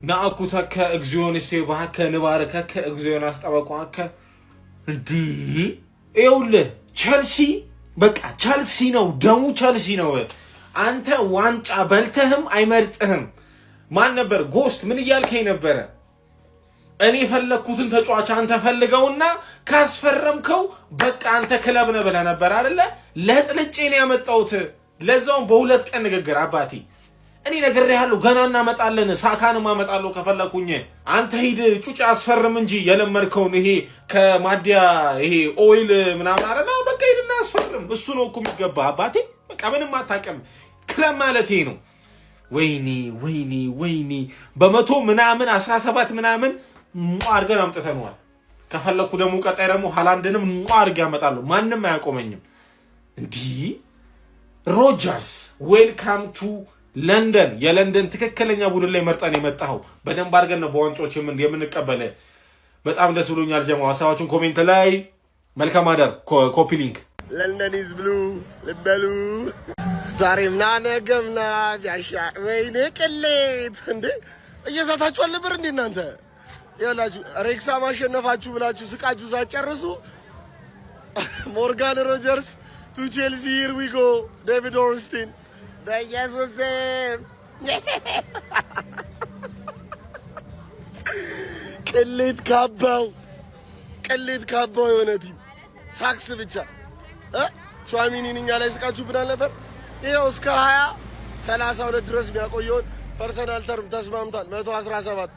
ናአኩተከ እግዚኦንስ ባከ ንባርከከ እግዚኦን አስጠበቋከ እንዴ ይኸውልህ ቸልሲ በቃ ቸልሲ ነው ደሙ ቸልሲ ነው አንተ ዋንጫ በልተህም አይመርጥህም ማን ነበር ጎስት ምን ይያልከኝ ነበር እኔ ፈለኩትን ተጫዋች አንተ ፈልገውና ካስፈረምከው በቃ አንተ ክለብ ነህ ብለህ ነበር አይደለ ለጥልጬ ነው ያመጣሁት ለዛው በሁለት ቀን ንግግር አባቴ እኔ ነግሬሃለሁ ገና እናመጣለን ሳካንም አመጣለሁ ከፈለኩኝ አንተ ሂድ ጩጭ አስፈርም እንጂ የለመድከውን ይሄ ከማዲያ ይሄ ኦይል ምናምን አይደለ በቃ ሂድና አስፈርም እሱ ነው እኮ የሚገባ አባቴ በቃ ምንም አታውቅም ክለብ ማለት ይሄ ነው ወይኔ በመቶ ምናምን 17 ምናምን አርገን አምጥተናል ከፈለኩ ደግሞ ቀጣይ ደግሞ ሃላንድንም አርገ ያመጣለሁ ማንንም አያቆመኝም እንዴ ሮጀርስ ዌልካም ቱ ለንደን የለንደን ትክክለኛ ቡድን ላይ መርጠን የመጣው በደንብ አድርገን ነው በዋንጫዎች የምንቀበለ በጣም ደስ ብሎኛል ጀማዓ ሀሳባችሁን ኮሜንት ላይ መልካም አዳር ኮፒ ሊንክ ለንደን ኢዝ ብሉ ልበሉ ዛሬም ነገምና ጋሻ ወይኔ ቅሌት እንዴ እየሳታችሁ አልነበር እንዴ እናንተ ያላችሁ ሬክሳ ማሸነፋችሁ ብላችሁ ስቃችሁ ሳጨርሱ ሞርጋን ሮጀርስ ቱ ቼልሲ ሂር ዊ ጎ ዴቪድ ኦርንስቲን በኢየሱስ ቅሌት ካባው የሆነ ቲም ሳክስ ብቻ ቹዋሚኒን እኛ ላይ ስቃችሁ ብናል ነበር ይኸው እስከ 2032 ድረስ የሚያቆየውን ፐርሰናል ተርም ተስማምቷል 117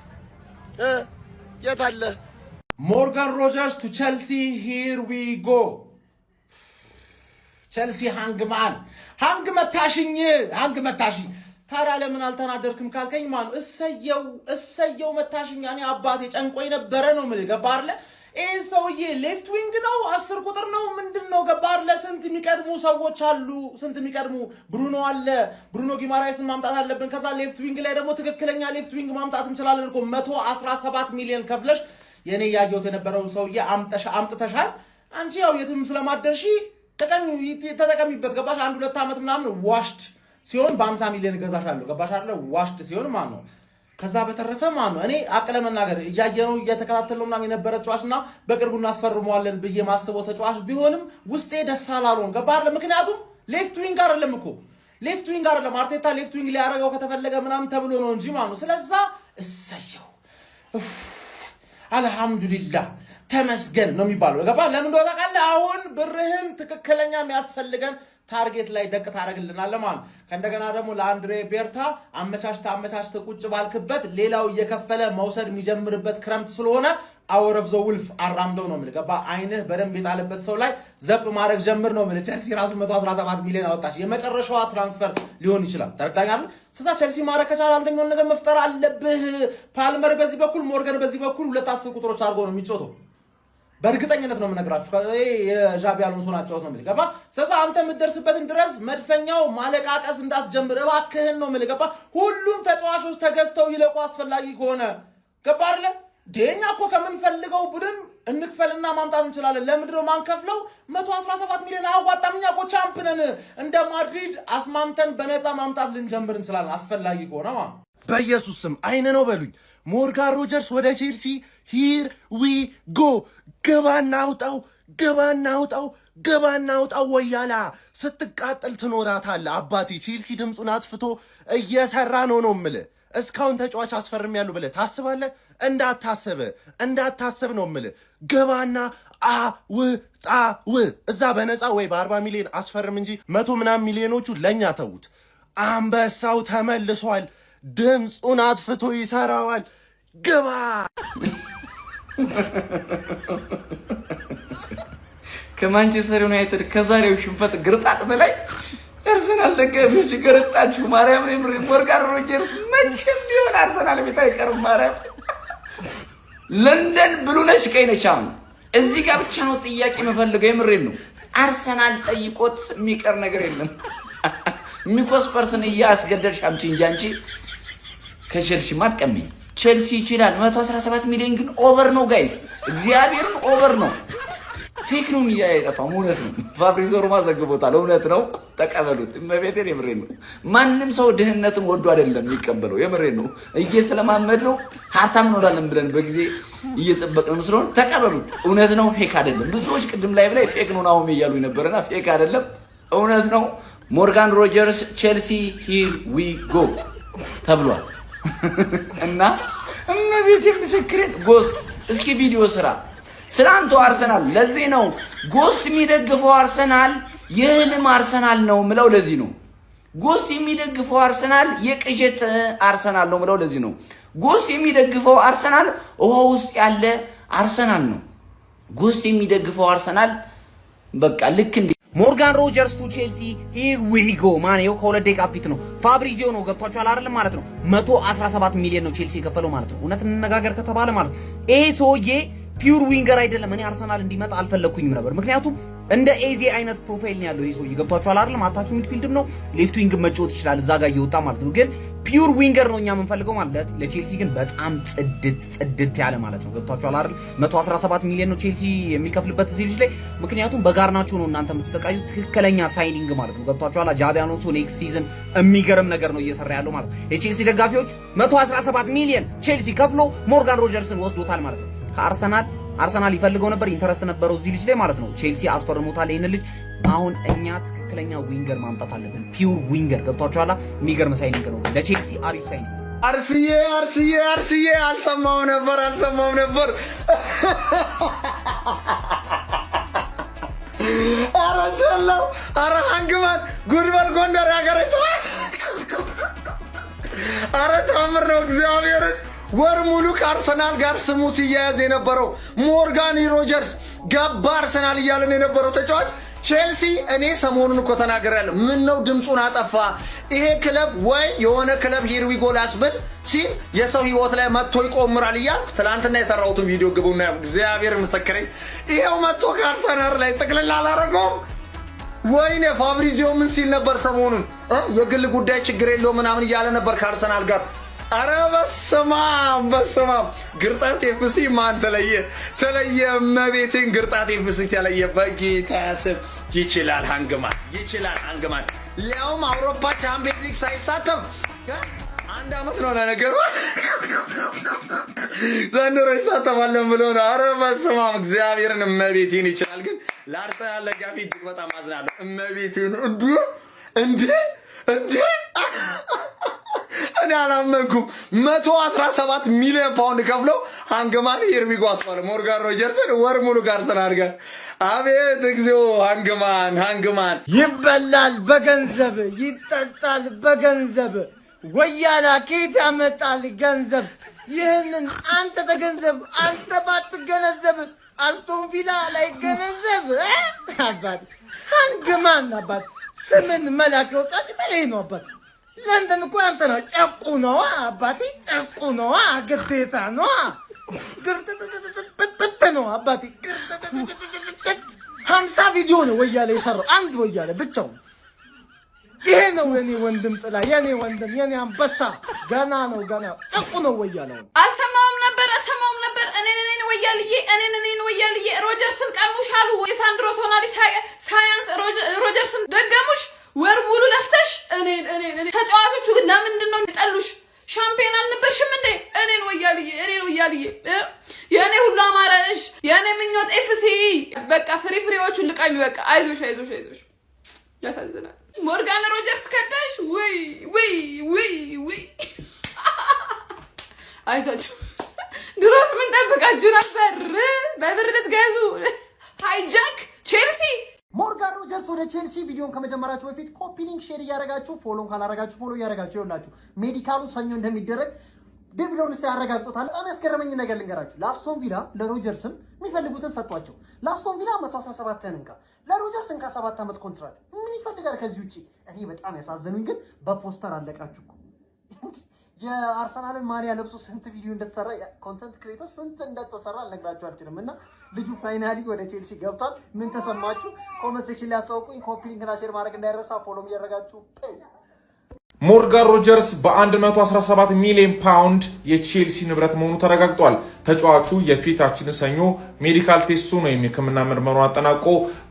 የት አለ ሞርጋን ሮጀርስ ቱ ቼልሲ ሂር ዊ ጎ ቸልሲ ሃንግ መታሽኝ ታዲያ ለምን አልተናደርክም ካልከኝ ማን እሰየው መታሽኝ እኔ አባቴ ጨንቆይ ነበረ ነው ምን ገባህ አይደለ ይሄ ሰውዬ ሌፍት ዊንግ ነው 10 ቁጥር ነው ምንድነው ገባህ አይደለ ስንት የሚቀድሙ ሰዎች አሉ ስንት የሚቀድሙ ብሩኖ አለ ብሩኖ ጊማራይስን ማምጣት አለብን ከዛ ሌፍት ዊንግ ላይ ደግሞ ትክክለኛ ሌፍት ዊንግ ማምጣት እንችላለን እኮ 117 ሚሊዮን ከፍለሽ የኔ ያየሁት የነበረው ሰውዬ አምጥተሻል አንቺ ያው የትም ስለማደርሺ ተጠቀሚበት ገባሽ 1-2 አመት ምናምን ዋሽድ ሲሆን በ50 ሚሊዮን ገዛሻለሁ ገባሽ አይደለ ዋሽድ ሲሆን ማን ነው ከዛ በተረፈ ማን ነው እኔ አቅለ መናገር እያየነው እየተከታተለው ምናምን የነበረ ተጫዋችና በቅርቡ እናስፈርመዋለን ብዬ ማስበው ተጫዋች ቢሆንም ውስጤ ደስ አላለውም ገባህ አይደለ ምክንያቱም ሌፍት ዊንግ አይደለም እኮ ሌፍት ዊንግ አይደለም አርቴታ ሌፍት ዊንግ ሊያረጋው ከተፈለገ ምናምን ተብሎ ነው እንጂ ማን ነው ስለዛ እሰየው አልহামዱሊላህ ተመስገን ነው የሚባለው ገባ ለምን እንደው ታውቃለህ አሁን ብርህን ትክክለኛ የሚያስፈልገን ታርጌት ላይ ደቅ ታረግልናል ማለት ከእንደገና ደግሞ ለአንድሬ ቤርታ አመቻችተ ቁጭ ባልክበት ሌላው እየከፈለ መውሰድ የሚጀምርበት ክረምት ስለሆነ አወረፍ ዘ ውልፍ አራምደው ነው ማለት ገባ አይንህ በደንብ የጣለበት ሰው ላይ ዘብ ማድረግ ጀምር ነው ማለት ቸልሲ ራሱ 117 ሚሊዮን አወጣች የመጨረሻዋ ትራንስፈር ሊሆን ይችላል ተረዳኛል ስለዚህ ቸልሲ ማድረግ ከቻለ አንተ የሚሆን ነገር መፍጠር አለብህ ፓልመር በዚህ በኩል ሞርጋን በዚህ በኩል 2-10 ቁጥሮች አድርጎ ነው የሚጮተው በእርግጠኝነት ነው የምነግራችሁ የጃቢ አሎንሶን አጫውት ነው ማለት ገባ ስለዚህ አንተ የምትደርስበትን ድረስ መድፈኛው ማለቃቀስ እንዳትጀምር እባክህን ነው ማለት ገባ ሁሉም ተጫዋቾች ተገዝተው ይለቁ አስፈላጊ ከሆነ ገባ አይደለ ዴኛ እኮ ከምንፈልገው ቡድን እንክፈልና ማምጣት እንችላለን ለምንድነው ማንከፍለው 117 ሚሊዮን አዋጣምኛ እኮ ቻምፒየን እንደ ማድሪድ አስማምተን በነፃ ማምጣት ልንጀምር እንችላለን አስፈላጊ ከሆነ ማለት በኢየሱስ ስም አይነ ነው በሉኝ ሞርጋን ሮጀርስ ወደ ቼልሲ ሂር ዊ ጎ ገባና አውጣው ወያላ ስትቃጠል ትኖራታለህ አባቴ ቼልሲ ድምጹን አጥፍቶ እየሰራ ነው የምልህ እስካሁን ተጫዋች አስፈርም ያሉ ብለህ ታስባለህ እንዳታስብ ነው የምልህ ገባና አውጣው እዛ በነፃ ወይ በ40 ሚሊዮን አስፈርም እንጂ 100 ምናምን ሚሊዮኖቹ ለኛ ተውት አንበሳው ተመልሷል ድምጹን አጥፍቶ ይሰራዋል ገባ ከማንቸስተር ዩናይትድ ከዛሬው ሽንፈት ግርጣት በላይ አርሰናል ደጋፊዎች ገረጣችሁ ማርያም ሞርጋን ሮጀርስ መቼም ቢሆን አርሰናል ቤት አይቀርም ማርያም ለንደን ብሉ ነች ቀይ ነች አሁን እዚህ ጋር ብቻ ነው ጥያቄ መፈልገው የምሬን ነው አርሰናል ጠይቆት የሚቀር ነገር የለም ሚኮስ ፐርሰን ያስገደልሽ አምጪ እንጂ አንቺ ከቸልሲ ማትቀመኝ ቸልሲ ይችላል 117 ሚሊዮን ግን ኦቨር ነው ጋይስ እግዚአብሔርን ኦቨር ነው ፌክ ነው ሚዲያ አይጠፋም። እውነት ነው። ፋብሪዞ ሮማ ዘግቦታል። እውነት ነው። ተቀበሉት። እመቤቴን የምሬን ነው። ማንም ሰው ድህነትን ወዶ አይደለም የሚቀበለው። የምሬን ነው። እየተለማመድ ነው ሀብታም እንሆናለን ብለን በጊዜ እየጠበቅን ስለሆነ ተቀበሉት። እውነት ነው። ፌክ አይደለም። ብዙዎች ቅድም ላይ ፌክ ነው ናሆም እያሉ ነበርና ፌክ አይደለም። እውነት ነው። ሞርጋን ሮጀርስ ቼልሲ ሂር ዊ ጎ ተብሏል እና እመቤቴ ምስክሬን ጎስት እስኪ ቪዲዮ ስራ ስላንቱ አርሰናል ለዚህ ነው ጎስት የሚደግፈው አርሰናል የህልም አርሰናል ነው ምለው ለዚህ ነው ጎስት የሚደግፈው አርሰናል የቅዠት አርሰናል ነው ምለው ለዚህ ነው ጎስት የሚደግፈው አርሰናል ውሃ ውስጥ ያለ አርሰናል ነው ጎስት የሚደግፈው አርሰናል በቃ ልክ እንደ ሞርጋን ሮጀርስ ቱ ቼልሲ ሂር ዊ ጎ ማኔው ከሁለት ደቂቃ ፊት ነው ፋብሪዚዮ ነው ገብቷቸዋል አይደለም ማለት ነው 117 ሚሊዮን ነው ቼልሲ የከፈለው ማለት ነው እውነት እንነጋገር ከተባለ ማለት ነው ይሄ ሰውዬ ፒውር ዊንገር አይደለም እኔ አርሰናል እንዲመጣ አልፈለኩኝም ነበር ምክንያቱም እንደ ኤዜ አይነት ፕሮፋይል ነው ያለው ይሄ ሰውዬ ገብቷቸዋል አይደለም አታኪንግ ሚድፊልድም ነው ሌፍት ዊንግ መጫወት ይችላል እዛ ጋር እየወጣ ማለት ነው ግን ፒውር ዊንገር ነው እኛ የምንፈልገው ማለት ለቼልሲ ግን በጣም ጽድት ያለ ማለት ነው ገብቷቸዋል አይደል 117 ሚሊዮን ነው ቼልሲ የሚከፍልበት እዚህ ልጅ ላይ ምክንያቱም በጋርናቾ ነው እናንተ የምትሰቃዩ ትክክለኛ ሳይኒንግ ማለት ነው ገብቷቸዋል ጃቢ አሎንሶ ኔክስት ሲዝን የሚገርም ነገር ነው እየሰራ ያለው ማለት ነው የቼልሲ ደጋፊዎች 117 ሚሊዮን ቼልሲ ከፍሎ ሞርጋን ሮጀርስን ወስዶታል ማለት ነው አርሰናል ይፈልገው ነበር ኢንተረስት ነበረው እዚህ ልጅ ላይ ማለት ነው ቼልሲ አስፈርሞታል ይሄን ልጅ አሁን እኛ ትክክለኛ ዊንገር ማምጣት አለብን ፒውር ዊንገር ገብቷቸዋል የሚገርም ሳይኒንግ ነው ለቼልሲ አሪፍ ሳይኒንግ አርሲዬ አልሰማው ነበር አራቸላው አራ አንግማን ጉድበል ጎንደር ያገረች አራ ታምር ነው እግዚአብሔርን ወር ሙሉ ከአርሰናል ጋር ስሙ ሲያያዝ የነበረው ሞርጋን ሮጀርስ ገባ አርሰናል እያለን የነበረው ተጫዋች ቼልሲ እኔ ሰሞኑን እኮ ተናግሬያለሁ ምን ነው ድምጹን አጠፋ ይሄ ክለብ ወይ የሆነ ክለብ ሂር ዊ ጎ ላስብል ሲል የሰው ህይወት ላይ መጥቶ ይቆምራል እያልኩ ትናንትና የሰራሁትን ቪዲዮ ግቡና እግዚአብሔር ምስክሬን ይሄው መጥቶ ከአርሰናል ላይ ጥቅልል አላረገውም ወይኔ ፋብሪዚዮ ምን ሲል ነበር ሰሞኑን የግል ጉዳይ ችግር የለው ምናምን እያለ ነበር ከአርሰናል ጋር አረ በስመ አብ ግርጣት ኤፍሲ ማን ተለየ መቤቴን ግርጣት ኤፍሲ ተለየ በጌታ ስም ይችላል ሃንግማን ሊያውም አውሮፓ ቻምፒየንስ ሊግ ሳይሳተፍ አንድ አመት ነው ለነገሩ ዘንድሮ ይሳተፋለን ብሎ ነው አረ በስመ አብ እግዚአብሔርን መቤቴን ይችላል ግን ለአርሰናል ደጋፊ እጅግ በጣም አዝናለሁ መቤቴን እንዴ እኔ አላመንኩም 117 ሚሊዮን ፓውንድ ከፍለው ሃንግማን ሂር ዊ ጎ አስባለ ሞርጋን ሮጀርስን ወር ሙሉ ከአርሰናል ጋር አቤት እግዚኦ ሃንግማን ይበላል በገንዘብ ይጠጣል በገንዘብ ወያላ ከየት ያመጣል ገንዘብ ይህንን አንተ ተገንዘብ አንተ ባትገነዘብ አስቶን ቪላ ላይ ገነዘብ አባት ሃንግማን አባት ስምን መላክ ወጣት በላይ ነው አባት ለንደን እኮ አንተ ነው ጨቁ ነው አባቴ ጨቁ ነው ግዴታ ነው ግርጥጥጥጥጥ ነው አባቴ ግርጥጥጥጥ 50 ቪዲዮ ነው ወያለ የሰራው አንድ ወያለ ብቻው ይሄ ነው የኔ ወንድም ጥላ የኔ ወንድም የኔ አንበሳ ገና ጨቁ ነው ወያለ አልሰማውም ነበር እኔ ወያልዬ ሮጀርስን ቀሙሻሉ የሳንድሮ ቶናሊ ሳያንስ ሮጀርስን ደገሙሽ ወር ሙሉ ለፍተሽ እኔ ተጫዋቾቹ ግን ለምንድን ነው እንጠሉሽ ሻምፒዮን አልነበርሽም እንዴ እኔን ወያልዬ የኔ ሁሉ አማራሽ የኔ ምኞት ኤፍሲ በቃ ፍሪዎቹን ልቃሚ በቃ አይዞሽ ያሳዝናል ሞርጋን ሮጀርስ ከዳሽ ወይ አይታችሁ ድሮስ ምን ጠብቃችሁ ነበር በብር ልትገዙ ሃይጃክ ቼልሲ ሞርጋን ሮጀርስ ወደ ቼልሲ ቪዲዮን ከመጀመራችሁ በፊት ኮፒ ሊንክ ሼር እያደረጋችሁ ፎሎን ካላረጋችሁ ፎሎ እያደረጋችሁ ይኸውላችሁ ሜዲካሉ ሰኞ እንደሚደረግ ዴቪሎንስ ያረጋግጡታል በጣም ያስገረመኝ ነገር ልንገራችሁ ለአስቶን ቪላ ለሮጀርስም የሚፈልጉትን ሰጧቸው ለአስቶን ቪላ 117 እንካ ለሮጀርስ እንካ 7 አመት ኮንትራት ምን ይፈልጋል ከዚህ ውጪ እኔ በጣም ያሳዘኑኝ ግን በፖስተር አለቃችሁ የአርሰናልን ማሊያ ለብሶ ስንት ቪዲዮ እንደተሰራ ኮንተንት ክሬተር ስንት እንደተሰራ ልነግራችሁ አልችልም እና ልጁ ፋይናሊ ወደ ቼልሲ ገብቷል ምን ተሰማችሁ ኮሜንት ሴክሽን ላይ አሳውቁኝ ኮፒ ሊንክ እና ሼር ማድረግ እንዳይረሳ ፎሎም እያደረጋችሁ ፕሊዝ ሞርጋን ሮጀርስ በ117 ሚሊዮን ፓውንድ የቼልሲ ንብረት መሆኑ ተረጋግጧል። ተጫዋቹ የፊታችን ሰኞ ሜዲካል ቴስቱን ወይም የሕክምና ምርመራውን አጠናቆ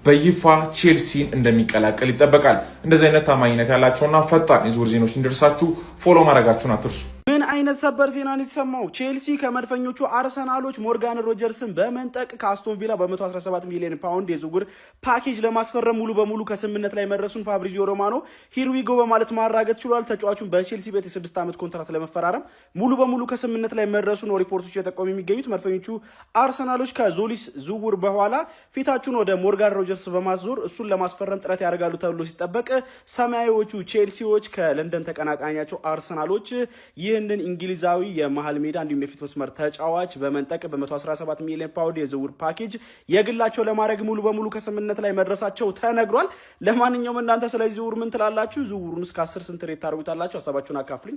በይፋ ቼልሲን እንደሚቀላቀል ይጠበቃል። እንደዚህ አይነት ታማኝነት ያላቸውና ፈጣን የዝውውር ዜናዎች እንዲደርሳችሁ ፎሎ ማድረጋችሁን አትርሱ። ምን አይነት ሰበር ዜና ነው የተሰማው? ቼልሲ ከመድፈኞቹ አርሰናሎች ሞርጋን ሮጀርስን በመንጠቅ ከአስቶን ቪላ በ117 ሚሊዮን ፓውንድ የዝውውር ፓኬጅ ለማስፈረም ሙሉ በሙሉ ከስምምነት ላይ መድረሱን ፋብሪዚዮ ሮማኖ ሂርዊጎ በማለት ማራገጥ ችሏል። ተጫዋቹን በቼልሲ ቤት የ6 ዓመት ኮንትራት ለመፈራረም ሙሉ በሙሉ ከስምምነት ላይ መድረሱ ነው ሪፖርቶች የጠቆሙ የሚገኙት። መድፈኞቹ አርሰናሎች ከዞሊስ ዝውውር በኋላ ፊታቸውን ወደ ሞርጋን ሮጀርስ በማዞር እሱን ለማስፈረም ጥረት ያደርጋሉ ተብሎ ሲጠበቅ፣ ሰማያዊዎቹ ቼልሲዎች ከለንደን ተቀናቃኛቸው አርሰናሎች ይህንን እንግሊዛዊ የመሃል ሜዳ እንዲሁም የፊት መስመር ተጫዋች በመንጠቅ በ117 ሚሊዮን ፓውንድ የዝውውር ፓኬጅ የግላቸው ለማድረግ ሙሉ በሙሉ ከስምምነት ላይ መድረሳቸው ተነግሯል። ለማንኛውም እናንተ ስለዚህ ዝውውር ምን ትላላችሁ? ዝውውሩን እስከ 10 ስንት ሬት ታደርጉታላችሁ? ሀሳባችሁን አካፍሉኝ።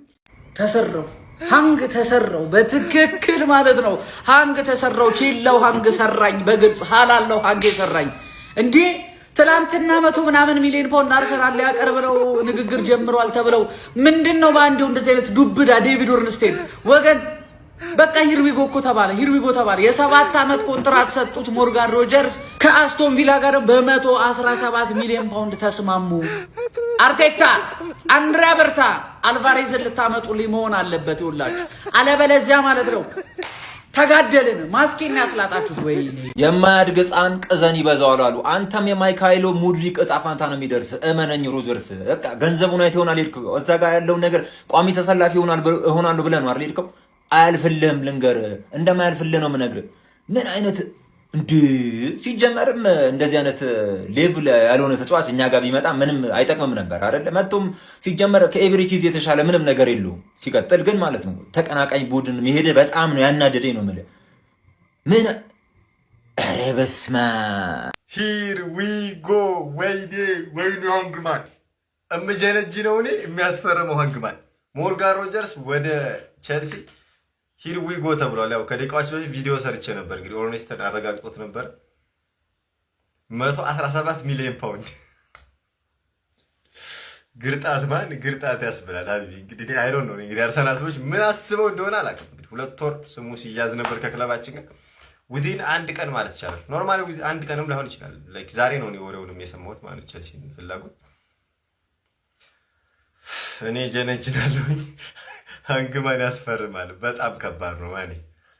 ተሰራው ሃንግ ተሰራው በትክክል ማለት ነው። ሃንግ ተሰራው ቼላው ሃንግ ሰራኝ። በግልጽ ሃላለው ሃንግ ሰራኝ እንዴ! ትላንትና 100 ምናምን ሚሊዮን ፓውንድ አርሰናል ሊያቀርብ ነው ንግግር ጀምሯል ተብለው ምንድነው ባንዴው እንደዚህ አይነት ዱብዳ? ዴቪድ ኦርንስቴን ወገን በቃ ሂርዊጎ እኮ ተባለ። ሂርዊጎ ተባለ። የ7 ዓመት ኮንትራት ሰጡት ሞርጋን ሮጀርስ ከአስቶን ቪላ ጋር በ117 ሚሊዮን ፓውንድ ተስማሙ። አርቴታ አንድሪያ በርታ አልቫሬዝን ልታመጡልኝ መሆን አለበት ይውላችሁ፣ አለበለዚያ ማለት ነው ተጋደልን። ማስኪን ያስላጣችሁት ወይ የማያድግ ሕፃን ቅዘን ይበዛዋል አሉ። አንተም የማይካኤሎ ሙድሪክ ዕጣ ፋንታ ነው የሚደርስ። እመነኝ ሮጀርስ፣ በቃ ገንዘቡን አይተህ ይሆናል ሄድከው። እዛ ጋር ያለውን ነገር ቋሚ ተሰላፊ እሆናለሁ ብለህ ነው አይደል ሄድከው። አያልፍልህም፣ ልንገርህ፣ እንደማያልፍልህ ነው የምነግርህ። ምን አይነት እንዴ! ሲጀመርም እንደዚህ አይነት ሌቭል ያልሆነ ተጫዋች እኛ ጋር ቢመጣ ምንም አይጠቅምም ነበር አይደለ? መጥቶም ሲጀመር ከኤቨሬቺዝ የተሻለ ምንም ነገር የለውም። ሲቀጥል ግን ማለት ነው ተቀናቃኝ ቡድን መሄድ በጣም ነው ያናደደኝ ነው የምልህ። ምን ኧረ በስመ አብ ሂር ዊ ጎ። ወይኔ ሃንግማን እምጀነጅ ነው እኔ የሚያስፈርመው ሃንግማን። ሞርጋን ሮጀርስ ወደ ቼልሲ ሂር ዊ ጎ ተብሏል። ያው ከደቂቃዎች በፊት ቪዲዮ ሰርቼ ነበር፣ እንግዲህ ኦርኔስት አረጋግጦት ነበር። 117 ሚሊዮን ፓውንድ ግርጣት ማን ግርጣት ያስብላል። አቢ እንግዲህ አይ ዶንት ኖ እንግዲህ አርሰናል ሰዎች ምን አስበው እንደሆነ አላውቅም። እንግዲህ 2 ወር ስሙ ሲያዝ ነበር ከክለባችን ጋር ዊዚን 1 ቀን ማለት ይቻላል። ኖርማሊ 1 ቀንም ላይሆን ይችላል። ላይክ ዛሬ ነው ወሬውንም የሰማሁት ማለት ቼልሲ ፍላጎት እኔ ጀነጅናለሁኝ። ሃንግማን ያስፈርማል። በጣም ከባድ ነው። ማኔ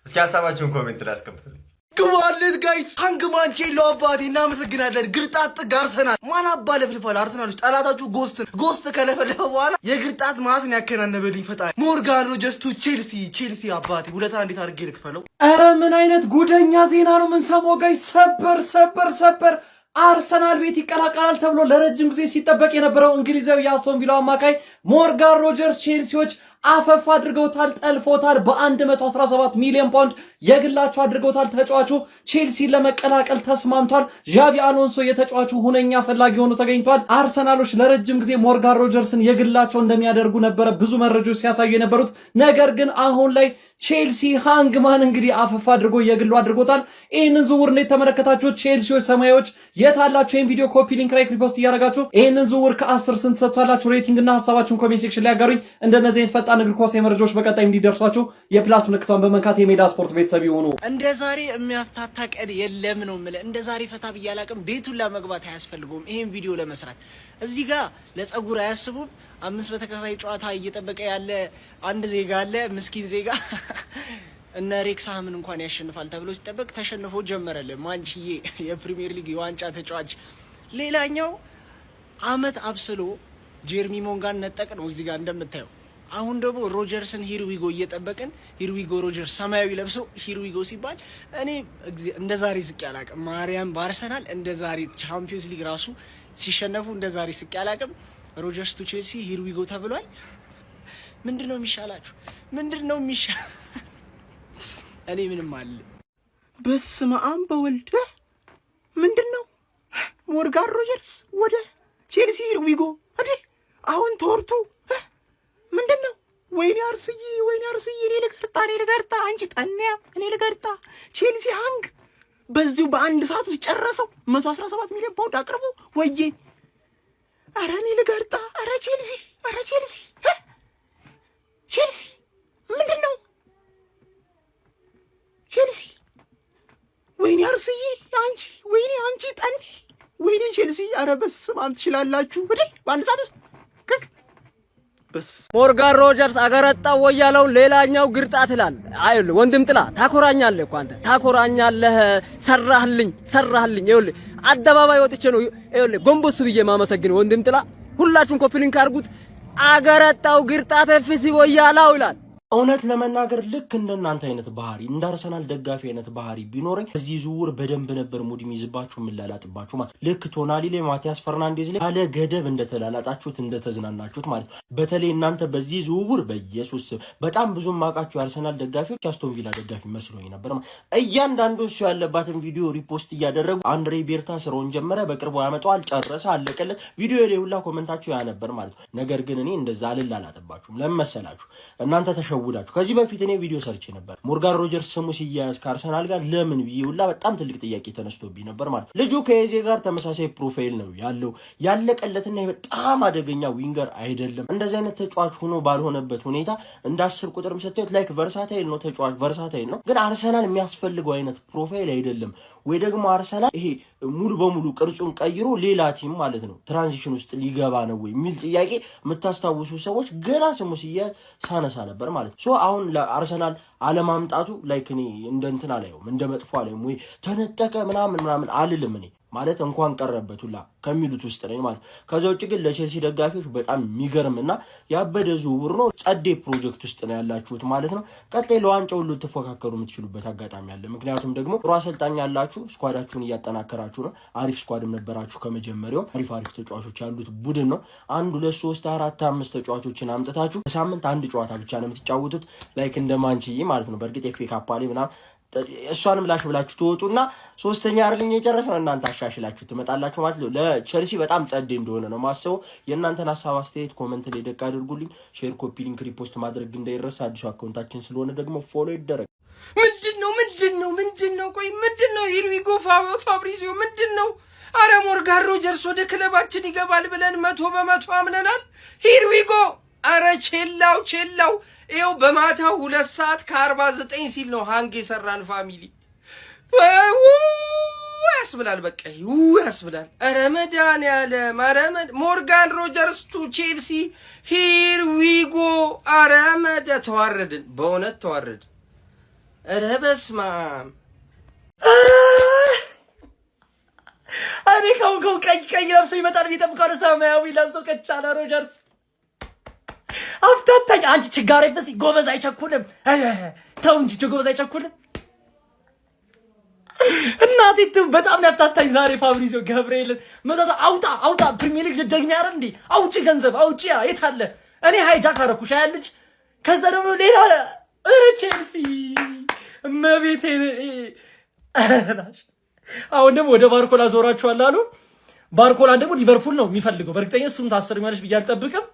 እስኪ ሀሳባችሁን ኮሜንት ላይ አስቀምጡልኝ። ግባለት ጋይስ፣ ሃንግማን ቼሎ አባቴ እናመሰግናለን። ግርጣት ጋርሰናል። ማን አባ ለፍልፋል። አርሰናሎች ጠላታችሁ ጎስት ከለፈለፈ በኋላ የግርጣት ማስን ያከናነበልኝ ፈጣሪ። ሞርጋን ሮጀርስ ቱ ቼልሲ አባቴ ውለታ እንዴት አድርጌ ልክፈለው? ኧረ ምን አይነት ጉደኛ ዜና ነው የምንሰማው ጋይስ! ሰበር አርሰናል ቤት ይቀላቀላል ተብሎ ለረጅም ጊዜ ሲጠበቅ የነበረው እንግሊዛዊ የአስቶን ቪላ አማካይ ሞርጋን ሮጀርስ ቼልሲዎች አፈፍ አድርገውታል፣ ጠልፎታል። በ117 ሚሊዮን ፓውንድ የግላቸው አድርገውታል። ተጫዋቹ ቼልሲን ለመቀላቀል ተስማምቷል። ዣቪ አሎንሶ የተጫዋቹ ሁነኛ ፈላጊ ሆኖ ተገኝቷል። አርሰናሎች ለረጅም ጊዜ ሞርጋን ሮጀርስን የግላቸው እንደሚያደርጉ ነበረ ብዙ መረጃዎች ሲያሳዩ የነበሩት። ነገር ግን አሁን ላይ ቼልሲ ሃንግማን እንግዲህ አፈፍ አድርጎ የግሉ አድርጎታል። ይህንን ዝውውር እንዴት ተመለከታችሁት? ቼልሲዎች ሰማያዎች የታላችሁ? ይህን ቪዲዮ ኮፒ ሊንክ ላይ ሪፖስት እያደረጋችሁ ይህንን ዝውውር ከ10 ስንት ሰጥቷላችሁ? ሬቲንግ እና ሀሳባችሁን ኮሜንት ሴክሽን ላይ ያጋሩኝ። እንደነዚህ አይነት ፈጣን እግር ኳስ መረጃዎች በቀጣይ እንዲደርሷችሁ የፕላስ ምልክቷን በመንካት የሜዳ ስፖርት ቤተሰብ ይሁኑ። እንደ ዛሬ የሚያፍታታ ቀን የለም ነው የምልህ። እንደ ዛሬ ፈታ ብዬ አላውቅም። ቤቱን ለመግባት አያስፈልገውም ይሄን ቪዲዮ ለመስራት። እዚህ ጋር ለፀጉር አያስቡም። 5 በተከታታይ ጨዋታ እየጠበቀ ያለ አንድ ዜጋ አለ፣ ምስኪን ዜጋ እነ ሬክስሃምን እንኳን ያሸንፋል ተብሎ ሲጠበቅ ተሸንፎ ጀመረልን። ማንቺዬ የፕሪሚየር ሊግ የዋንጫ ተጫዋች። ሌላኛው አመት አብስሎ ጀርሚ ሞንጋን ነጠቅ ነው እዚህ ጋር እንደምታየው። አሁን ደግሞ ሮጀርስን ሂርዊጎ እየጠበቅን ሂርዊጎ ሮጀርስ ሰማያዊ ለብሶ ሂርዊጎ ሲባል እኔ እንደ ዛሬ ስቄ አላቅም። ማርያም በአርሰናል እንደ ዛሬ ቻምፒዮንስ ሊግ ራሱ ሲሸነፉ እንደ ዛሬ ስቄ አላቅም። ሮጀርስ ቱ ቼልሲ ሂርዊጎ ተብሏል። ምንድነው የሚሻላችሁ? ምንድነው የሚሻል? እኔ ምንም አለ። በስመ አብ በወልድ ምንድነው? ሞርጋን ሮጀርስ ወደ ቼልሲ ሂርዊጎ እንዴ! አሁን ተወርቱ ምንድነው? ወይኔ አርስዬ እኔ ልገርጣ አንቺ ጠንያ እኔ ልገርጣ። ቼልሲ ሃንግ በዚሁ በአንድ ሰዓት ውስጥ ጨረሰው 117 ሚሊዮን ፓውንድ አቅርቦ ወዬ። አረ እኔ ልገርጣ። አረ ቼልሲ ኧረ ቼልሲ ምንድን ነው? ቼልሲ ወይኔ አርስዬ አንቺ ወይኔ አንቺ ጠኔ ወይኔ ቼልሲ ኧረ በስመ አብ ትችላላችሁ እንዴ በአንድ ሰዓት ውስጥ ሞርጋን ሮጀርስ አገረጣው ወያለው ሌላኛው ግርጣት ይላል። አይደል ወንድም ጥላ ታኮራኛለህ እኮ አንተ ታኮራኛለህ። ሰራህልኝ ይኸውልህ አደባባይ ወጥቼ ነው ይኸውልህ ጎንበስ ብዬ ማመሰግን ወንድም ጥላ። ሁላችሁም ኮፒ ሊንክ አድርጉት። አገረጣው ግርጣት ኤፍሲ ወያለው ይላል። እውነት ለመናገር ልክ እንደናንተ አይነት ባህሪ እንደ አርሰናል ደጋፊ አይነት ባህሪ ቢኖረኝ እዚህ ዝውውር በደንብ ነበር ሙድ የሚይዝባችሁ የምላላጥባችሁ ማለት ልክ ቶናሊ ላይ ማቲያስ ፈርናንዴዝ ላይ ያለ ገደብ እንደተላላጣችሁት እንደተዝናናችሁት ማለት ነው። በተለይ እናንተ በዚህ ዝውውር በኢየሱስ በጣም ብዙ ማቃችሁ የአርሰናል ደጋፊዎች አስቶን ቪላ ደጋፊ መስሎኝ ነበር። እያንዳንዱ እሱ ያለባትን ቪዲዮ ሪፖስት እያደረጉ አንድሬ ቤርታ ስራውን ጀመረ፣ በቅርቡ ያመጣዋል፣ ጨረሰ፣ አለቀለት ቪዲዮ ላይ ሁላ ኮሜንታችሁ ያ ነበር ማለት ነው። ነገር ግን እኔ እንደዛ አልላላጥባችሁም። ለምን መሰላችሁ? እናንተ ተሸውዳችሁ። ከዚህ በፊት እኔ ቪዲዮ ሰርቼ ነበር ሞርጋን ሮጀርስ ስሙ ሲያያዝ ከአርሰናል ጋር ለምን ብዬ ሁላ በጣም ትልቅ ጥያቄ ተነስቶብኝ ነበር ማለት ነው። ልጁ ከኤዜ ጋር ተመሳሳይ ፕሮፋይል ነው ያለው፣ ያለቀለትና በጣም አደገኛ ዊንገር አይደለም። እንደዚህ አይነት ተጫዋች ሆኖ ባልሆነበት ሁኔታ እንደ 10 ቁጥርም ሰጥቶት ላይክ ቨርሳታይል ነው ተጫዋች ቨርሳታይል ነው፣ ግን አርሰናል የሚያስፈልገው አይነት ፕሮፋይል አይደለም። ወይ ደግሞ አርሰናል ይሄ ሙሉ በሙሉ ቅርጹን ቀይሮ ሌላ ቲም ማለት ነው ትራንዚሽን ውስጥ ሊገባ ነው ወይ የሚል ጥያቄ የምታስታውሱ ሰዎች ገና ስሙ ሲያያዝ ሳነሳ ነበር ማለት ነው። ሶ አሁን ለአርሰናል አለማምጣቱ ላይክ እኔ እንደ እንትን አላየውም፣ እንደ መጥፎ አላየውም። ወይ ተነጠቀ ምናምን አልልም እኔ ማለት እንኳን ቀረበት ሁላ ከሚሉት ውስጥ ነኝ ማለት። ከዛ ውጭ ግን ለቼልሲ ደጋፊዎች በጣም የሚገርምና ያበደ ዝውውር ነው። ጸዴ ፕሮጀክት ውስጥ ነው ያላችሁት ማለት ነው። ቀጣይ ለዋንጫ ሁሉ ትፎካከሩ የምትችሉበት አጋጣሚ አለ። ምክንያቱም ደግሞ ጥሩ አሰልጣኝ ያላችሁ፣ ስኳዳችሁን እያጠናከራችሁ ነው። አሪፍ ስኳድም ነበራችሁ ከመጀመሪያው። አሪፍ ተጫዋቾች ያሉት ቡድን ነው። 1 2 3 4 5 ተጫዋቾችን አምጥታችሁ በሳምንት አንድ ጨዋታ ብቻ ነው የምትጫወቱት ላይክ እንደ ማንቺዬ ማለት ነው። በእርግጥ ኤፍ ኤ ካፕ ላይ ምናምን እሷንም ላሽ ብላችሁ ትወጡና ሶስተኛ አርልኝ የጨረስነው እናንተ አሻሽላችሁ ትመጣላችሁ ማለት ነው። ለቼልሲ በጣም ጸዴ እንደሆነ ነው ማስበው። የእናንተን ሀሳብ አስተያየት ኮሜንት ላይ ደቅ አድርጉልኝ። ሼር፣ ኮፒ ሊንክ፣ ሪፖስት ማድረግ እንዳይረሳ። አዲሱ አካውንታችን ስለሆነ ደግሞ ፎሎ ይደረግ። ምንድነው ቆይ ምንድነው? ሂርዊጎ ፋብሪዚዮ ምንድነው? አረ ሞርጋን ሮጀርስ ወደ ክለባችን ይገባል ብለን 100% አምነናል። ሂርዊጎ አረ ቼላው ይኸው በማታው 2:49 ሲል ነው ሃንግ የሰራን ፋሚሊ ያስብላል። በቃ ያስብላል። አረ መድኃኒዓለም ሞርጋን ሮጀርስ ቱ ቼልሲ ሂር ዊ ጎ። አረ ተዋረድን፣ በእውነት ተዋረድን። አረ በስመ አብ። እኔ ከሁን ቀይ ለብሶ ይመጣል ቢጠብቀው ሰማያዊ ለብሶ ከቻለ ሮጀርስ አፍታታኝ። አንቺ ችጋር ይፈስ ጎበዝ አይቸኩልም። ተው እንጂ ጎበዝ አይቸኩልም። እናቴ በጣም ያፍታታኝ ዛሬ ፋብሪዚዮ ገብርኤልን መጣጣ አውጣ ፕሪሚየር ሊግ ደግሜ አይደል እንዴ? አውጪ ገንዘብ አውጪ። የት አለ? እኔ ሃይጃክ አረኩሽ ያልልጅ። ከዛ ደግሞ ሌላ ቼልሲ መቤቴ። አሁን ደግሞ ወደ ባርኮላ ዞራችኋል አሉ። ባርኮላን ደግሞ ሊቨርፑል ነው የሚፈልገው በእርግጠኛ። እሱም ታስፈርሚያለሽ ብዬ አልጠብቅም።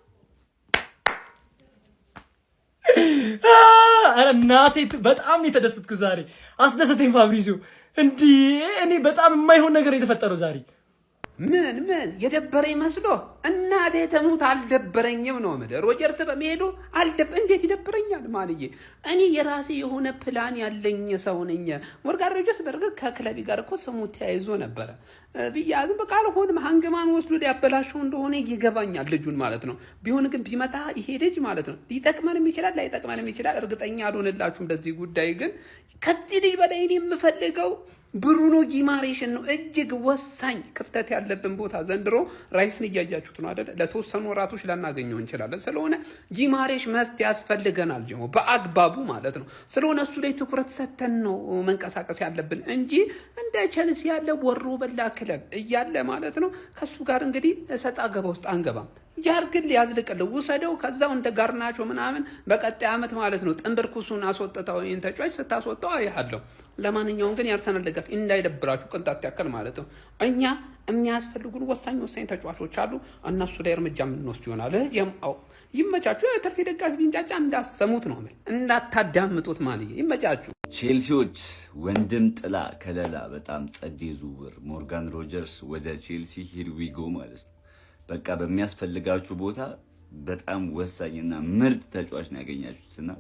እናቴ በጣም የተደሰትኩ ዛሬ አስደሰተኝ ፋብሪዚዮ። እንዲህ እኔ በጣም የማይሆን ነገር የተፈጠረው ዛሬ። ምን የደበረኝ መስሎ? እናቴ ተሙት አልደበረኝም ነው የምልህ። ሮጀርስ በመሄዱ እንዴት ይደበረኛል ማንዬ? እኔ የራሴ የሆነ ፕላን ያለኝ ሰው ነኝ። ሞርጋን ሮጀርስ በእርግጥ ከክለቢ ጋር እኮ ስሙ ተያይዞ ነበረ ብያዝም በቃ አልሆንም። ሃንግማን ወስዶ ሊያበላሸው እንደሆነ ይገባኛል ልጁን ማለት ነው። ቢሆን ግን ቢመጣ ይሄ ልጅ ማለት ነው ሊጠቅመንም ይችላል ላይጠቅመንም ይችላል። እርግጠኛ አልሆንላችሁም። በዚህ ጉዳይ ግን ከዚህ ልጅ በላይ እኔ የምፈልገው ብሩኖ ጊማሬሽን ነው። እጅግ ወሳኝ ክፍተት ያለብን ቦታ ዘንድሮ ራይስን እያያችሁት ነው አይደል? ለተወሰኑ ወራቶች ላናገኘው እንችላለን። ስለሆነ ጊማሬሽ መስት ያስፈልገናል ደግሞ በአግባቡ ማለት ነው። ስለሆነ እሱ ላይ ትኩረት ሰተን ነው መንቀሳቀስ ያለብን እንጂ እንደ ቼልሲ ያለ ወሮ በላ ክለብ እያለ ማለት ነው ከሱ ጋር እንግዲህ እሰጣ ገባ ውስጥ አንገባም። ያርግል ያዝልቅል ውሰደው። ከዛው እንደ ጋርናቾ ምናምን በቀጣይ ዓመት ማለት ነው ጥንብር ኩሱን አስወጥተው ይሄን ተጫዋች ስታስወጣው አይሃለሁ። ለማንኛውም ግን የአርሰናል ደጋፊ እንዳይደብራችሁ ቅንጣት ያክል ማለት ነው እኛ የሚያስፈልጉን ወሳኝ ተጫዋቾች አሉ። እነሱ ላይ እርምጃ የምንወስድ ይሆናል። ይመቻችሁ። የትርፊ ደጋፊ ቢንጫጫ እንዳሰሙት ነው ማለት እንዳታዳምጡት ማለት ይመቻችሁ። ቼልሲዎች ወንድም ጥላ ከለላ በጣም ጸዴ ዝውውር ሞርጋን ሮጀርስ ወደ ቼልሲ ሂር ዊ ጎ ማለት ነው። በቃ በሚያስፈልጋችሁ ቦታ በጣም ወሳኝና ምርጥ ተጫዋች ነው ያገኛችሁትና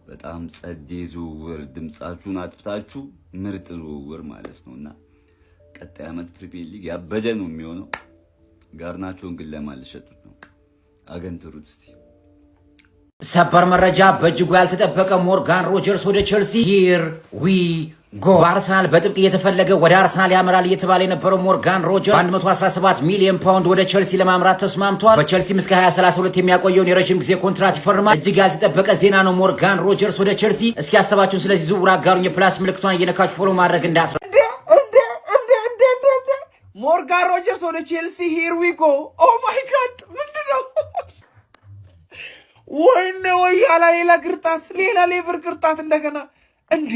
በጣም ጸዴ ዝውውር፣ ድምጻችሁን አጥፍታችሁ ምርጥ ዝውውር ማለት ነውና ቀጣይ ዓመት ፕሪሚየር ሊግ ያበደ ነው የሚሆነው። ጋርናቾን ግን ለማልሸጡት ነው አገንትሩት እስቲ። ሰበር መረጃ በእጅጉ ያልተጠበቀ ሞርጋን ሮጀርስ ወደ ቼልሲ ሂር ዊ ጎ። በአርሰናል በጥብቅ እየተፈለገ ወደ አርሰናል ያመራል እየተባለ የነበረው ሞርጋን ሮጀርስ 117 ሚሊዮን ፓውንድ ወደ ቼልሲ ለማምራት ተስማምቷል። በቼልሲም እስከ 2032 የሚያቆየውን የረጅም ጊዜ ኮንትራት ይፈርማል። እጅግ ያልተጠበቀ ዜና ነው ሞርጋን ሮጀርስ ወደ ቼልሲ። እስኪ ሀሳባችሁን ስለዚህ ዝውውር አጋሩኝ። የፕላስ ምልክቷን እየነካችሁ ፎሎ ማድረግ እንዳትረሱ። ሞርጋን ሮጀርስ ወደ ቼልሲ ሂር ዊ ጎ። ኦ ማይ ጋድ ምንድነው? ወይኔ ወያላ ሌላ ግርጣት፣ ሌላ ሌቨር ግርጣት እንደገና እንዴ!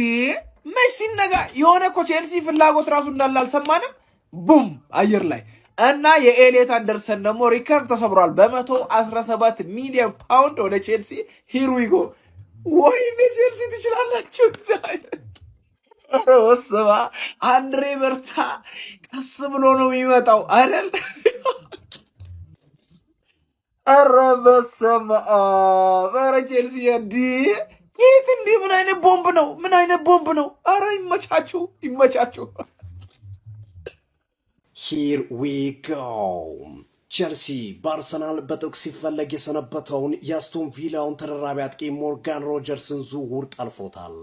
መሲ ነገ የሆነ እኮ ቼልሲ ፍላጎት ራሱ እንዳለ አልሰማንም። ቡም አየር ላይ እና የኤሌት አንደርሰን ደግሞ ሪከርድ ተሰብሯል። በ117 ሚሊዮን ፓውንድ ወደ ቼልሲ ሂር ዊ ጎ። ወይኔ ቼልሲ ትችላላችሁ። ወስባ አንድሬ በርታ ቀስ ብሎ ነው የሚመጣው አይደል? ኧረ በስመ አብ! ኧረ ቼልሲ የት እንዲህ ምን አይነት ቦምብ ነው? ምን አይነት ቦምብ ነው? ኧረ ይመቻችሁ፣ ይመቻችሁ። ሂር ዊ ጎ። ቼልሲ በአርሰናል በጥብቅ ሲፈለግ የሰነበተውን የአስቶን ቪላውን ተደራቢ አጥቂ ሞርጋን ሮጀርስን ዝውውር ጠልፎታል።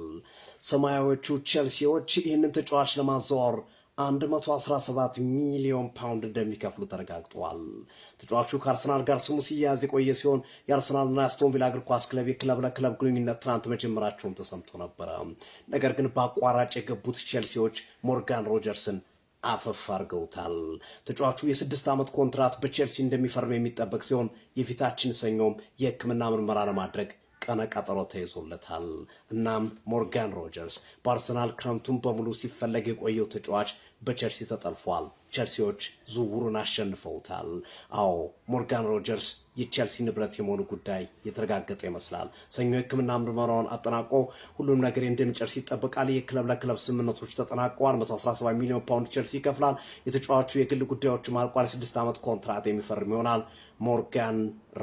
ሰማያዎቹ ቼልሲዎች ይህንን ተጫዋች ለማዘዋወር 117 ሚሊዮን ፓውንድ እንደሚከፍሉ ተረጋግጧል። ተጫዋቹ ከአርሰናል ጋር ስሙ ሲያያዝ የቆየ ሲሆን የአርሰናልና የአስቶን ቪላ እግር ኳስ ክለብ የክለብ ለክለብ ግንኙነት ትናንት መጀመራቸውን ተሰምቶ ነበረ። ነገር ግን በአቋራጭ የገቡት ቼልሲዎች ሞርጋን ሮጀርስን አፈፍ አድርገውታል። ተጫዋቹ የ6 ዓመት ኮንትራት በቼልሲ እንደሚፈርም የሚጠበቅ ሲሆን የፊታችን ሰኞም የሕክምና ምርመራ ለማድረግ ቀነ ቀጠሮ ተይዞለታል። እናም ሞርጋን ሮጀርስ በአርሰናል ክረምቱን በሙሉ ሲፈለግ የቆየው ተጫዋች በቼልሲ ተጠልፏል። ቼልሲዎች ዝውውሩን አሸንፈውታል። አዎ ሞርጋን ሮጀርስ የቼልሲ ንብረት የመሆኑ ጉዳይ የተረጋገጠ ይመስላል። ሰኞ የሕክምና ምርመራውን አጠናቆ ሁሉም ነገር እንደሚጨርስ ይጠበቃል። የክለብ ለክለብ ስምምነቶች ተጠናቀዋል። 117 ሚሊዮን ፓውንድ ቼልሲ ይከፍላል። የተጫዋቹ የግል ጉዳዮች ማልቋል። 6 ዓመት ኮንትራት የሚፈርም ይሆናል። ሞርጋን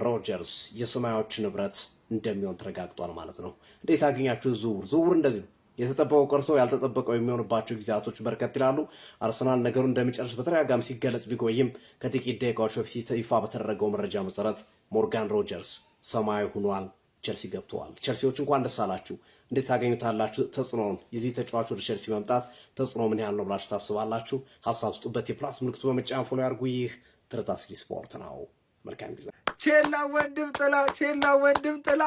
ሮጀርስ የሰማያዎች ንብረት እንደሚሆን ተረጋግጧል ማለት ነው። እንዴት አገኛችሁ? ዝውውር እንደዚህ ነው። የተጠበቀው ቀርቶ ያልተጠበቀው የሚሆንባቸው ጊዜያቶች በርከት ይላሉ። አርሰናል ነገሩን እንደሚጨርስ በተደጋጋሚ ሲገለጽ ቢቆይም ከጥቂት ደቂቃዎች በፊት ይፋ በተደረገው መረጃ መሰረት ሞርጋን ሮጀርስ ሰማያዊ ሆኗል። ቼልሲ ገብተዋል። ቼልሲዎች እንኳን ደስ አላችሁ። እንዴት ታገኙታላችሁ? ተጽዕኖውን የዚህ ተጫዋች ወደ ቼልሲ መምጣት ተጽዕኖ ምን ያህል ነው ብላችሁ ታስባላችሁ? ሀሳብ ስጡበት። የፕላስ ምልክቱ በመጫን ፎሎ ያድርጉ። ይህ ትርታ ሲሊ ስፖርት ነው። መልካም ጊዜ። ቼላ ወንድም ጥላ፣ ቼላ ወንድም ጥላ።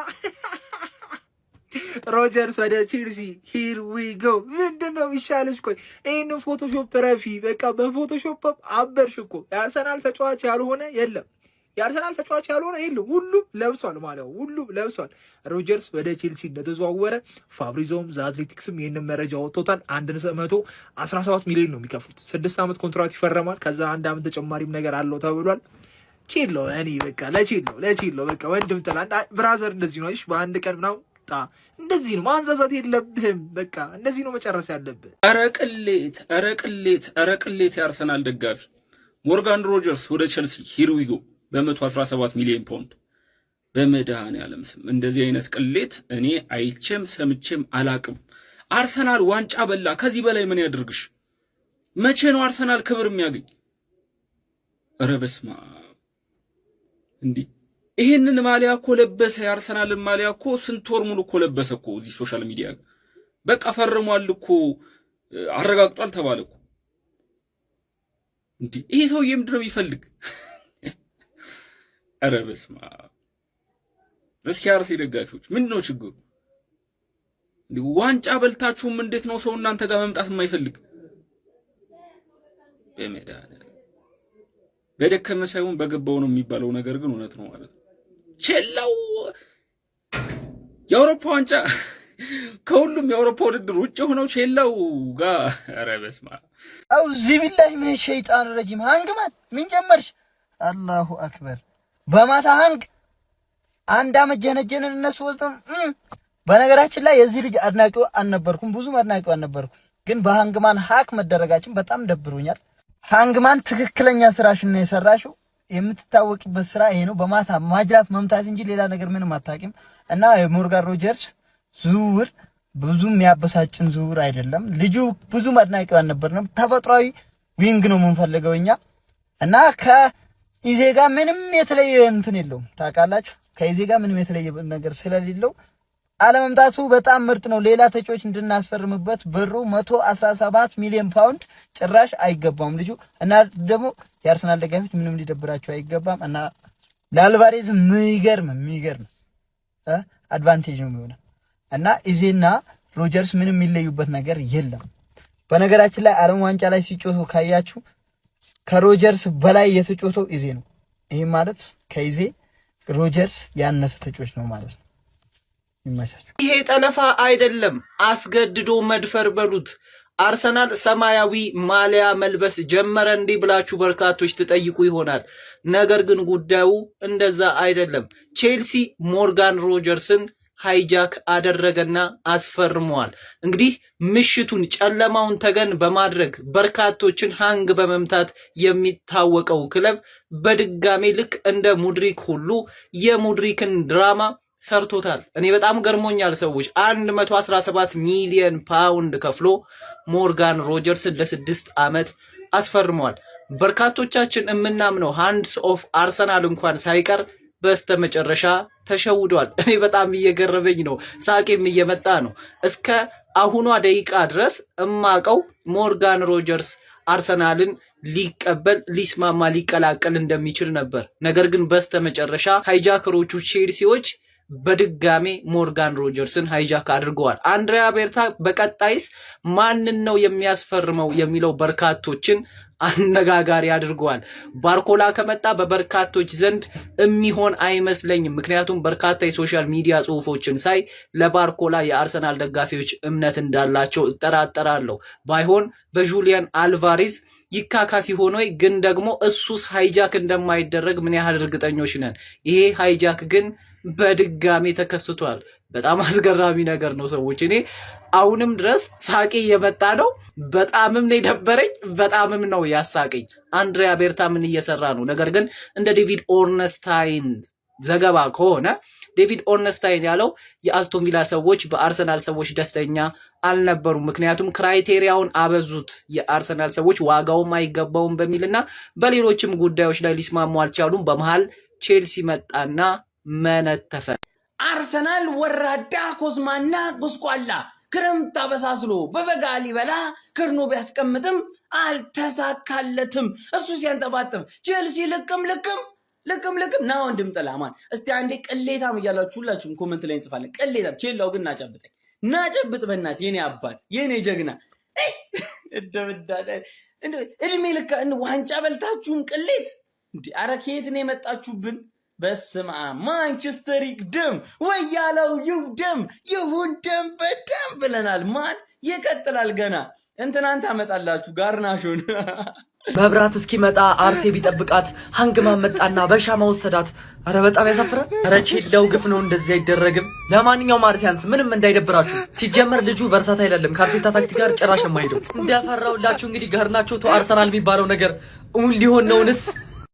ሮጀርስ ወደ ቼልሲ ሂር ዊ ጎ። ምንድን ነው የሚሻለሽ? ቆይ ይህንን ፎቶሾፕ ረፊ። በቃ በፎቶሾፕ አበርሽ እኮ። የአርሰናል ተጫዋች ያልሆነ የለም፣ የአርሰናል ተጫዋች ያልሆነ የለም። ሁሉም ለብሷል ማለት ሁሉም ለብሷል። ሮጀርስ ወደ ቼልሲ እንደተዘዋወረ ፋብሪዞም ዘአትሌቲክስም ይህንን መረጃ ወጥቶታል። 117 ሚሊዮን ነው የሚከፍሉት። 6 ዓመት ኮንትራት ይፈረማል። ከዛ 1 ዓመት ተጨማሪም ነገር አለው ተብሏል። ቼሎ እኔ በቃ ለቼሎ በቃ ወንድም ጥላ ብራዘር፣ እንደዚህ ነው። እሺ በአንድ ቀን ምናምን እንደዚህ ነው። ማንዛዛት የለብህም። በቃ እንደዚህ ነው መጨረስ ያለብህ። ኧረ ቅሌት የአርሰናል ደጋፊ ሞርጋን ሮጀርስ ወደ ቼልሲ ሂር ዊ ጎ በ117 ሚሊዮን ፓውንድ። በመድኃኔዓለም ስም እንደዚህ አይነት ቅሌት እኔ አይቼም ሰምቼም አላቅም። አርሰናል ዋንጫ በላ። ከዚህ በላይ ምን ያድርግሽ? መቼ ነው አርሰናል ክብር የሚያገኝ? ኧረ በስመ አብ! እንዲህ ይሄንን ማሊያ እኮ ለበሰ። የአርሰናልን ማሊያ እኮ ስንት ወር ሙሉ እኮ ለበሰ እኮ እዚህ ሶሻል ሚዲያ በቃ ፈርሟል እኮ አረጋግጧል ተባለ እኮ። እንዲህ ይሄ ሰውዬ ምንድን ነው የሚፈልግ? ኧረ በስመ አብ! እስኪ አርሴ ደጋፊዎች ምንድን ነው ችግሩ? እንዲህ ዋንጫ በልታችሁም እንዴት ነው ሰው እናንተ ጋር መምጣት የማይፈልግ? በደከመ ሳይሆን በገባው ነው የሚባለው ነገር ግን እውነት ነው ማለት ነው። ቼላው የአውሮፓ ዋንጫ ከሁሉም የአውሮፓ ውድድር ውጭ ሆነው ቼላው ጋር ኧረ በስመ አብ! አውዚ ቢላሂ ምን ሸይጣን ረጂም። ሃንግማን ምን ጀመርሽ? አላሁ አክበር። በማታ ሃንግ 1 ዓመት ጀነጀንን እነሱ ወጥተው። በነገራችን ላይ የዚህ ልጅ አድናቂው አልነበርኩም፣ ብዙም አድናቂው አልነበርኩም። ግን በሃንግማን ሃክ መደረጋችን በጣም ደብሮኛል። ሃንግማን ትክክለኛ ስራሽን ነው የሰራሽው። የምትታወቂበት ስራ ይሄ ነው። በማታ ማጅራት መምታት እንጂ ሌላ ነገር ምንም አታውቂም። እና ሞርጋን ሮጀርስ ዝውውር ብዙም የሚያበሳጭን ዝውውር አይደለም። ልጁ ብዙ አድናቂው አልነበርንም። ተፈጥሯዊ ዊንግ ነው የምንፈልገው እኛ እና ከኢዜ ጋር ምንም የተለየ እንትን የለውም። ታውቃላችሁ ከኢዜ ጋር ምንም የተለየ ነገር ስለሌለው አለመምጣቱ በጣም ምርጥ ነው። ሌላ ተጫዋች እንድናስፈርምበት ብሩ 117 ሚሊዮን ፓውንድ ጭራሽ አይገባም ልጁ እና ደግሞ የአርሰናል ደጋፊዎች ምንም ሊደብራቸው አይገባም እና ለአልቫሬዝ የሚገርም አድቫንቴጅ ነው የሚሆነው እና ኢዜና ሮጀርስ ምንም የሚለዩበት ነገር የለም። በነገራችን ላይ ዓለም ዋንጫ ላይ ሲጮቱ ካያችሁ ከሮጀርስ በላይ የተጮተው ኢዜ ነው። ይሄ ማለት ከኢዜ ሮጀርስ ያነሰ ተጫዋች ነው ማለት ነው። ይመቻችሁ። ይሄ ጠለፋ አይደለም፣ አስገድዶ መድፈር በሉት። አርሰናል ሰማያዊ ማሊያ መልበስ ጀመረ እንዴ ብላችሁ በርካቶች ትጠይቁ ይሆናል። ነገር ግን ጉዳዩ እንደዛ አይደለም። ቼልሲ ሞርጋን ሮጀርስን ሃይጃክ አደረገና አስፈርመዋል። እንግዲህ ምሽቱን ጨለማውን ተገን በማድረግ በርካቶችን ሃንግ በመምታት የሚታወቀው ክለብ በድጋሜ ልክ እንደ ሙድሪክ ሁሉ የሙድሪክን ድራማ ሰርቶታል። እኔ በጣም ገርሞኛል። ሰዎች 117 ሚሊዮን ፓውንድ ከፍሎ ሞርጋን ሮጀርስን ለ6 ዓመት አስፈርመዋል። በርካቶቻችን የምናምነው ሃንድስ ኦፍ አርሰናል እንኳን ሳይቀር በስተመጨረሻ ተሸውዷል። እኔ በጣም እየገረመኝ ነው፣ ሳቄም እየመጣ ነው። እስከ አሁኗ ደቂቃ ድረስ እማቀው ሞርጋን ሮጀርስ አርሰናልን ሊቀበል ሊስማማ ሊቀላቀል እንደሚችል ነበር። ነገር ግን በስተመጨረሻ ሃይጃከሮቹ ቼልሲዎች በድጋሜ ሞርጋን ሮጀርስን ሃይጃክ አድርገዋል። አንድሪያ ቤርታ በቀጣይስ ማንን ነው የሚያስፈርመው የሚለው በርካቶችን አነጋጋሪ አድርገዋል። ባርኮላ ከመጣ በበርካቶች ዘንድ የሚሆን አይመስለኝም። ምክንያቱም በርካታ የሶሻል ሚዲያ ጽሁፎችን ሳይ ለባርኮላ የአርሰናል ደጋፊዎች እምነት እንዳላቸው እጠራጠራለሁ። ባይሆን በጁሊያን አልቫሬዝ ይካካስ ሲሆን ወይ ግን ደግሞ እሱስ ሃይጃክ እንደማይደረግ ምን ያህል እርግጠኞች ነን? ይሄ ሃይጃክ ግን በድጋሚ ተከስቷል። በጣም አስገራሚ ነገር ነው ሰዎች። እኔ አሁንም ድረስ ሳቂ እየመጣ ነው። በጣምም ነው የደበረኝ፣ በጣምም ነው ያሳቀኝ። አንድሪያ ቤርታ ምን እየሰራ ነው? ነገር ግን እንደ ዴቪድ ኦርነስታይን ዘገባ ከሆነ ዴቪድ ኦርነስታይን ያለው የአስቶን ቪላ ሰዎች በአርሰናል ሰዎች ደስተኛ አልነበሩም። ምክንያቱም ክራይቴሪያውን አበዙት የአርሰናል ሰዎች ዋጋውም አይገባውም በሚልና በሌሎችም ጉዳዮች ላይ ሊስማሙ አልቻሉም። በመሃል ቼልሲ መጣና መነተፈ። አርሰናል ወራዳ ኮስማና ጎስቋላ ክረምት አበሳስሎ በበጋ ሊበላ ክርኖ ቢያስቀምጥም አልተሳካለትም። እሱ ሲያንጠባጥም ቼልሲ ልቅም ና ወንድም ጥላማን እስቲ አንዴ ቅሌታም እያላችሁ ሁላችሁም ኮመንት ላይ እንጽፋለን። ቅሌታም ቼላው ግን ናጨብጥ በእናት የኔ አባት የኔ ጀግና እድሜ ልካ ዋንጫ በልታችሁም ቅሌት እንዲ አረ ከየት ነው የመጣችሁብን? በስመ አብ ማንቸስተር ይቅደም ወያለው ይሁን ደም በደም ብለናል። ማን ይቀጥላል? ገና እንትናንተ አመጣላችሁ ጋርናሾን መብራት እስኪመጣ አርሴ ቢጠብቃት ሃንግማን መጣና በሻማ ወሰዳት። አረ በጣም ያሳፍራል። አረ ቼልዳው ግፍ ነው፣ እንደዚህ አይደረግም። ለማንኛውም አርሲያንስ ምንም እንዳይደብራችሁ። ሲጀመር ልጁ ቨርሳታ አይደለም፣ ከአርቴታ ታክቲክ ጋር ጭራሽ የማይሄደው። እንደፈራውላችሁ እንግዲህ ጋርናቾ ቶ አርሰናል የሚባለው ነገር እውን ሊሆን ነውንስ?